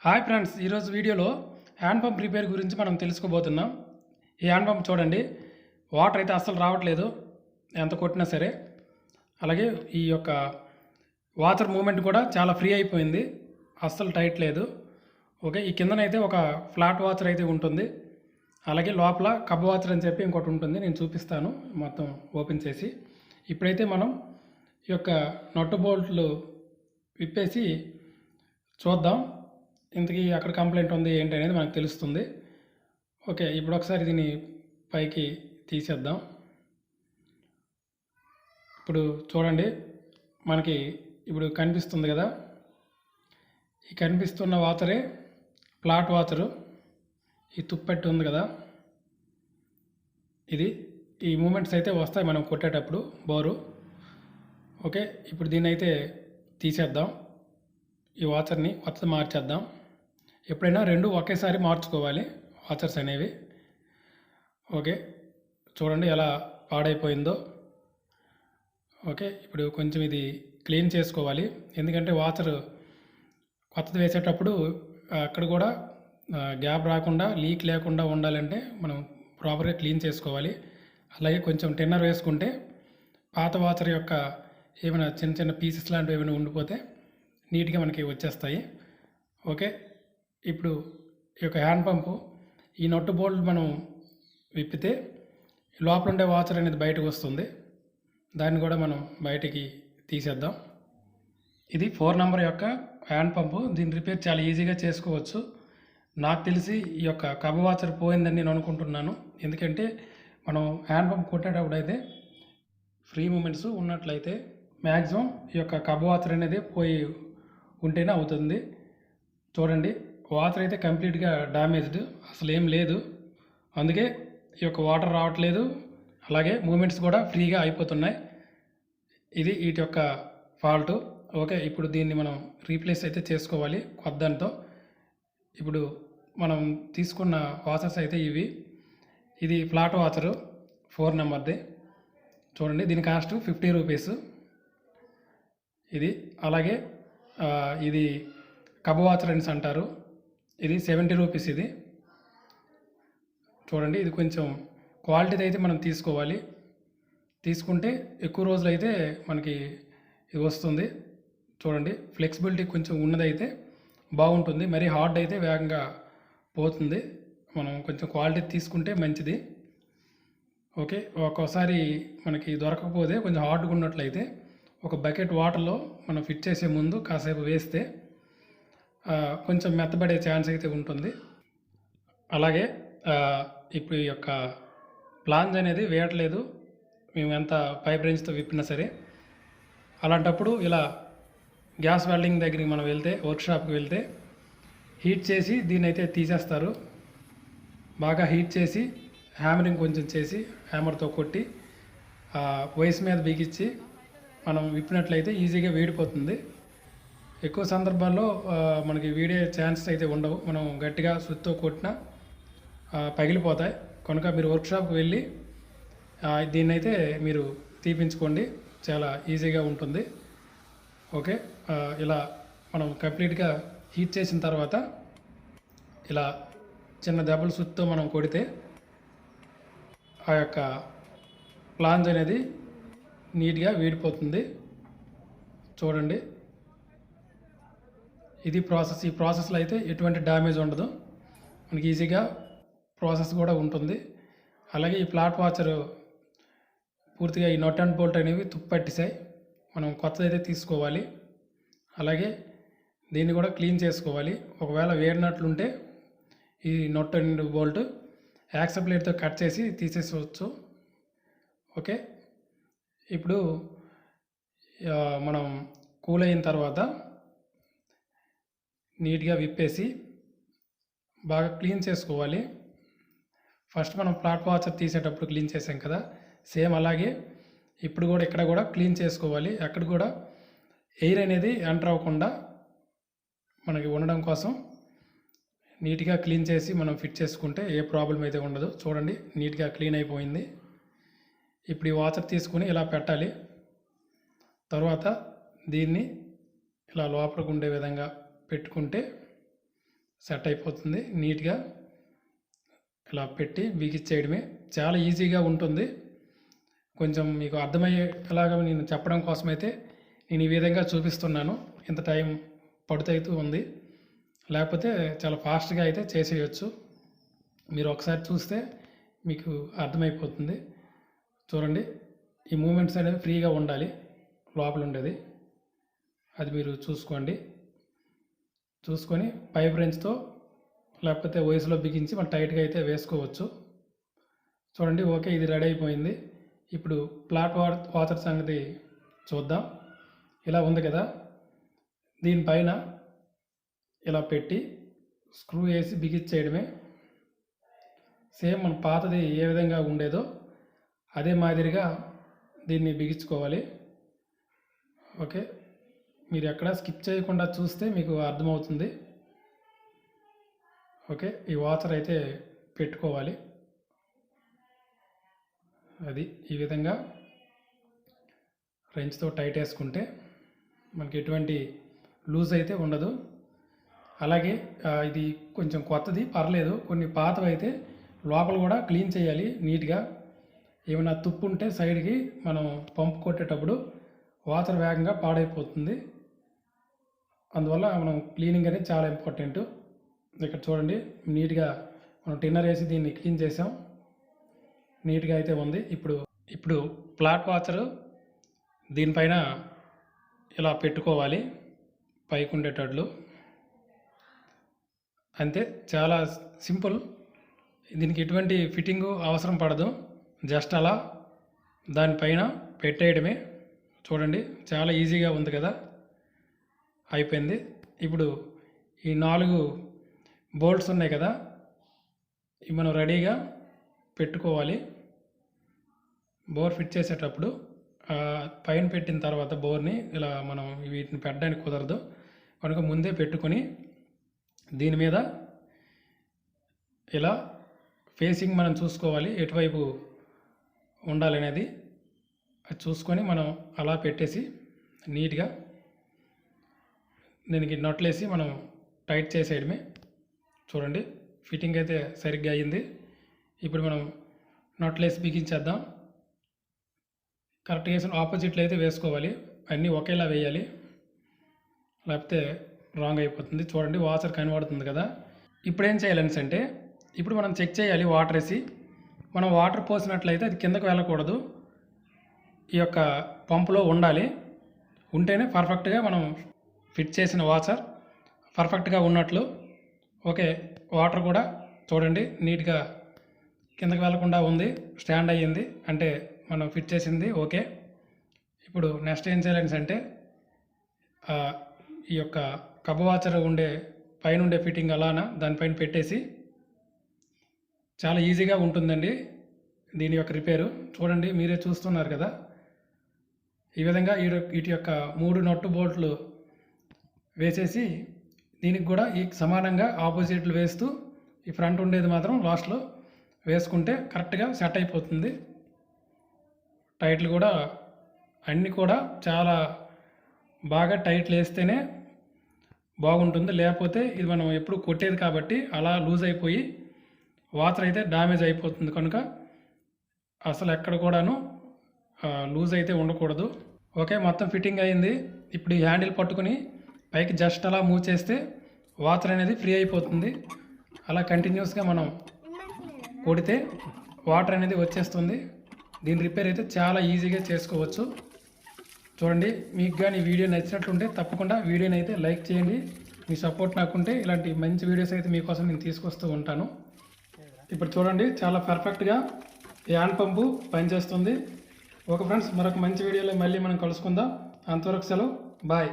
Hi friends, ఈరోజు వీడియోలో hand pump repair గురించి మనం తెలుసుకోబోతున్నాం. ఈ హ్యాండ్ పంప్ చూడండి, వాటర్ అయితే అస్సలు రావట్లేదు ఎంత కొట్టినా సరే. అలాగే ఈ యొక్క వాటర్ మూమెంట్ కూడా చాలా ఫ్రీ అయిపోయింది, అస్సలు టైట్ లేదు. ఓకే, ఈ కిందనైతే ఒక ఫ్లాట్ వాచర్ అయితే ఉంటుంది, అలాగే లోపల కబ్ వాచర్ అని చెప్పి ఇంకోటి ఉంటుంది. నేను చూపిస్తాను మొత్తం ఓపెన్ చేసి. ఇప్పుడైతే మనం ఈ యొక్క నట్టు బోల్ట్లు విప్పేసి చూద్దాం, ఇంతకీ అక్కడ కంప్లైంట్ ఉంది ఏంటి అనేది మనకు తెలుస్తుంది. ఓకే, ఇప్పుడు ఒకసారి దీన్ని పైకి తీసేద్దాం. ఇప్పుడు చూడండి, మనకి ఇప్పుడు కనిపిస్తుంది కదా, ఈ కనిపిస్తున్న వాచరే ఫ్లాట్ వాచరు. ఈ తుప్పెట్టు ఉంది కదా, ఇది ఈ మూమెంట్స్ అయితే వస్తాయి మనం కొట్టేటప్పుడు బోరు. ఓకే, ఇప్పుడు దీన్ని అయితే తీసేద్దాం, ఈ వాచర్ని కొత్తది మార్చేద్దాం. ఎప్పుడైనా రెండు ఒకేసారి మార్చుకోవాలి వాచర్స్ అనేవి. ఓకే, చూడండి ఎలా పాడైపోయిందో. ఓకే, ఇప్పుడు కొంచెం ఇది క్లీన్ చేసుకోవాలి, ఎందుకంటే వాచర్ కొత్తది వేసేటప్పుడు అక్కడ కూడా గ్యాప్ రాకుండా, లీక్ లేకుండా ఉండాలంటే మనం ప్రాపర్గా క్లీన్ చేసుకోవాలి. అలాగే కొంచెం టిన్నర్ వేసుకుంటే పాత వాచర్ యొక్క ఏమైనా చిన్న చిన్న పీసెస్ లాంటివి ఏమైనా ఉండిపోతే నీట్గా మనకి వచ్చేస్తాయి. ఓకే, ఇప్పుడు ఈ యొక్క హ్యాండ్ పంపు ఈ నట్టు బోల్ట్ మనం విప్పితే లోపల ఉండే వాచర్ అనేది బయటకు వస్తుంది, దాన్ని కూడా మనం బయటికి తీసేద్దాం. ఇది 4 నెంబర్ యొక్క హ్యాండ్ పంపు. దీన్ని రిపేర్ చాలా ఈజీగా చేసుకోవచ్చు. నాకు తెలిసి ఈ యొక్క కబ వాచర్ పోయిందని నేను అనుకుంటున్నాను, ఎందుకంటే మనం హ్యాండ్ పంప్ కొట్టేటప్పుడు అయితే ఫ్రీ మూమెంట్స్ ఉన్నట్లయితే మ్యాక్సిమం ఈ యొక్క కబ వాచర్ అనేది పోయి ఉంటేనే అవుతుంది. చూడండి, వాటర్ అయితే కంప్లీట్గా డ్యామేజ్డ్, అసలు ఏం లేదు, అందుకే ఈ యొక్క వాటర్ రావట్లేదు, అలాగే మూమెంట్స్ కూడా ఫ్రీగా అయిపోతున్నాయి. ఇది వీటి యొక్క ఫాల్ట్. ఓకే, ఇప్పుడు దీన్ని మనం రీప్లేస్ అయితే చేసుకోవాలి కొత్త దాంతో. ఇప్పుడు మనం తీసుకున్న వాచర్స్ అయితే ఇవి. ఇది ఫ్లాట్ వాచరు 4 నెంబర్ది. చూడండి, దీని కాస్ట్ 50 రూపీస్ ఇది. అలాగే ఇది కబ వాచర్ అని అంటారు, ఇది 70 రూపీస్ ఇది. చూడండి, ఇది కొంచెం క్వాలిటీది అయితే మనం తీసుకోవాలి, తీసుకుంటే ఎక్కువ రోజులు అయితే మనకి ఇది వస్తుంది. చూడండి, ఫ్లెక్సిబిలిటీ కొంచెం ఉన్నదైతే బాగుంటుంది, మరీ హార్డ్ అయితే వేగంగా పోతుంది. మనం కొంచెం క్వాలిటీ తీసుకుంటే మంచిది. ఓకే, ఒక్కోసారి మనకి దొరకకపోతే కొంచెం హార్డ్గా ఉన్నట్లయితే ఒక బకెట్ వాటర్లో మనం ఫిట్ చేసే ముందు కాసేపు వేస్తే కొంచెం మెత్తబడే ఛాన్స్ అయితే ఉంటుంది. అలాగే ఇప్పుడు ఈ యొక్క ప్లాంజ్ అనేది వేయట్లేదు, మేము ఎంత పైప్ రేంజ్తో విప్పినా సరే. అలాంటప్పుడు ఇలా గ్యాస్ వెల్డింగ్ దగ్గరికి మనం వెళ్తే, వర్క్షాప్కి వెళ్తే హీట్ చేసి దీన్ని అయితే తీసేస్తారు. బాగా హీట్ చేసి హ్యామరింగ్ కొంచెం చేసి హ్యామర్తో కొట్టి వయసు మీద బిగించి మనం విప్పినట్లయితే ఈజీగా వేడిపోతుంది. ఎక్కువ సందర్భాల్లో మనకి వీడే ఛాన్సెస్ అయితే ఉండవు, మనం గట్టిగా సుత్తో కొట్టినా పగిలిపోతాయి. కనుక మీరు వర్క్షాప్కి వెళ్ళి దీన్నైతే మీరు తీపించుకోండి, చాలా ఈజీగా ఉంటుంది. ఓకే, ఇలా మనం కంప్లీట్గా హీట్ చేసిన తర్వాత ఇలా చిన్న దెబ్బల సుత్తో మనం కొడితే ఆ యొక్క ప్లాంజ్ అనేది నీట్గా వీడిపోతుంది. చూడండి, ఇది ప్రాసెస్. ఈ ప్రాసెస్లో అయితే ఎటువంటి డ్యామేజ్ ఉండదు, మనకి ఈజీగా ప్రాసెస్ కూడా ఉంటుంది. అలాగే ఈ ఫ్లాట్ వాచర్ పూర్తిగా ఈ నట్ అండ్ బోల్ట్ అనేవి తుప్పట్టిసాయి, మనం కొత్తదైతే తీసుకోవాలి. అలాగే దీన్ని కూడా క్లీన్ చేసుకోవాలి. ఒకవేళ వేడినట్లుంటే ఈ నట్ అండ్ బోల్ట్ యాక్సెప్ట్ ప్లేట్తో కట్ చేసి తీసేసుకోవచ్చు. ఓకే, ఇప్పుడు మనం కూల్ అయిన తర్వాత నీట్గా విప్పేసి బాగా క్లీన్ చేసుకోవాలి. ఫస్ట్ మనం ఫ్లాట్ వాచర్ తీసేటప్పుడు క్లీన్ చేసాం కదా, సేమ్ అలాగే ఇప్పుడు కూడా ఇక్కడ కూడా క్లీన్ చేసుకోవాలి. అక్కడ కూడా ఎయిర్ అనేది ఎంటర్ అవ్వకుండా మనకి ఉండడం కోసం నీట్గా క్లీన్ చేసి మనం ఫిట్ చేసుకుంటే ఏ ప్రాబ్లం అయితే ఉండదు. చూడండి, నీట్గా క్లీన్ అయిపోయింది. ఇప్పుడు ఈ వాచర్ తీసుకుని ఇలా పెట్టాలి. తర్వాత దీన్ని ఇలా లోపలికి ఉండే విధంగా పెట్టుకుంటే సెట్ అయిపోతుంది నీట్గా. ఇలా పెట్టి బిగించేయడమే, చాలా ఈజీగా ఉంటుంది. కొంచెం మీకు అర్థమయ్యేలాగా నేను చెప్పడం కోసమైతే నేను ఈ విధంగా చూపిస్తున్నాను. ఇంత టైం పడుతూ ఉంది, లేకపోతే చాలా ఫాస్ట్గా అయితే చేసేయచ్చు. మీరు ఒకసారి చూస్తే మీకు అర్థమైపోతుంది. చూడండి, ఈ మూమెంట్స్ అనేవి ఫ్రీగా ఉండాలి, లోపల ఉండేది అది మీరు చూసుకొని పైప్ రెంచ్తో లేకపోతే వయసులో బిగించి మనం టైట్గా అయితే వేసుకోవచ్చు. చూడండి, ఓకే, ఇది రెడీ అయిపోయింది. ఇప్పుడు ఫ్లాట్ వాచర్ సంగతి చూద్దాం. ఇలా ఉంది కదా, దీనిపైన ఇలా పెట్టి స్క్రూ వేసి బిగించేయడమే. సేమ్ మన పాతది ఏ విధంగా ఉండేదో అదే మాదిరిగా దీన్ని బిగించుకోవాలి. ఓకే, మీరు ఎక్కడ స్కిప్ చేయకుండా చూస్తే మీకు అర్థమవుతుంది. ఓకే, ఈ వాచర్ అయితే పెట్టుకోవాలి. అది ఈ విధంగా రెంచ్తో టైట్ వేసుకుంటే మనకి ఎటువంటి లూజ్ అయితే ఉండదు. అలాగే ఇది కొంచెం కొత్తది, పర్లేదు. కొన్ని పాతవి అయితే లోపల కూడా క్లీన్ చేయాలి నీట్గా. ఏమైనా తుప్పు ఉంటే సైడ్కి మనం పంప్ కొట్టేటప్పుడు వాచర్ వేగంగా పాడైపోతుంది. అందువల్ల మనం క్లీనింగ్ అనేది చాలా ఇంపార్టెంట్. ఇక్కడ చూడండి, నీట్గా మనం టిన్నర్ వేసి దీన్ని క్లీన్ చేసాం, నీట్గా అయితే ఉంది. ఇప్పుడు ఫ్లాట్ వాచరు దీనిపైన ఇలా పెట్టుకోవాలి, పైకి ఉండేటట్లు. అంతే, చాలా సింపుల్. దీనికి ఎటువంటి ఫిట్టింగు అవసరం పడదు, జస్ట్ అలా దానిపైన పెట్టేయడమే. చూడండి, చాలా ఈజీగా ఉంది కదా, అయిపోయింది. ఇప్పుడు ఈ 4 బోల్ట్స్ ఉన్నాయి కదా, ఇవి మనం రెడీగా పెట్టుకోవాలి. బోర్ ఫిట్ చేసేటప్పుడు పైన పెట్టిన తర్వాత బోర్ని ఇలా మనం వీటిని పెట్టడానికి కుదరదు కనుక ముందే పెట్టుకొని దీని మీద ఇలా ఫేసింగ్ మనం చూసుకోవాలి, ఎటువైపు ఉండాలనేది అది చూసుకొని మనం అలా పెట్టేసి నీట్గా దీనికి నట్లేసి మనం టైట్ చేసేయడమే. చూడండి, ఫిట్టింగ్ అయితే సరిగ్గా అయ్యింది. ఇప్పుడు మనం నట్లేసి బిగించేద్దాం. కరెక్ట్గా వేసిన ఆపోజిట్లో అయితే వేసుకోవాలి, అన్నీ ఒకేలా వేయాలి, లేకపోతే రాంగ్ అయిపోతుంది. చూడండి, వాచర్ కనబడుతుంది కదా. ఇప్పుడు ఏం చేయాలనేసి అంటే, ఇప్పుడు మనం చెక్ చేయాలి. వాటర్ వేసి మనం వాటర్ పోసినట్లయితే అది కిందకు వెళ్ళకూడదు, ఈ యొక్క పంపులో ఉండాలి. ఉంటేనే పర్ఫెక్ట్గా మనం ఫిట్ చేసిన వాచర్ పర్ఫెక్ట్గా ఉన్నట్లు. ఓకే, వాటర్ కూడా చూడండి నీట్గా కిందకి వెళ్లకుండా ఉంది, స్టాండ్ అయ్యింది అంటే మనం ఫిట్ చేసింది ఓకే. ఇప్పుడు నెక్స్ట్ ఏం చేయాలనేసి అంటే, ఈ యొక్క కబ్ వాచర్ పైన ఉండే ఫిట్టింగ్ అలానా దానిపైన పెట్టేసి, చాలా ఈజీగా ఉంటుందండి దీని యొక్క రిపేరు. చూడండి, మీరే చూస్తున్నారు కదా, ఈ విధంగా వీటి యొక్క 3 నట్టు బోల్ట్లు వేసేసి దీనికి కూడా ఈ సమానంగా ఆపోజిట్లు వేస్తూ ఈ ఫ్రంట్ ఉండేది మాత్రం లాస్ట్లో వేసుకుంటే కరెక్ట్గా సెట్ అయిపోతుంది. టైట్లు కూడా అన్నీ కూడా చాలా బాగా టైట్లు వేస్తేనే బాగుంటుంది, లేకపోతే ఇది మనం ఎప్పుడు కొట్టేది కాబట్టి అలా లూజ్ అయిపోయి వాచర్ అయితే డ్యామేజ్ అయిపోతుంది. కనుక అసలు ఎక్కడ కూడాను లూజ్ అయితే ఉండకూడదు. ఓకే, మొత్తం ఫిట్టింగ్ అయింది. ఇప్పుడు ఈ హ్యాండిల్ పట్టుకుని పైకి జస్ట్ అలా మూవ్ చేస్తే వాచర్ అనేది ఫ్రీ అయిపోతుంది. అలా కంటిన్యూస్గా మనం కొడితే వాటర్ అనేది వచ్చేస్తుంది. దీని రిపేర్ అయితే చాలా ఈజీగా చేసుకోవచ్చు. చూడండి, మీకు కానీ వీడియో నచ్చినట్లుంటే తప్పకుండా వీడియోని అయితే లైక్ చేయండి. మీ సపోర్ట్ నాకుంటే ఇలాంటి మంచి వీడియోస్ అయితే మీకోసం నేను తీసుకొస్తూ ఉంటాను. ఇప్పుడు చూడండి, చాలా పర్ఫెక్ట్గా ఈ హ్యాండ్ పంపు పనిచేస్తుంది. ఓకే ఫ్రెండ్స్, మరొక మంచి వీడియోలో మళ్ళీ మనం కలుసుకుందాం. అంతవరకు సెలవు, బాయ్.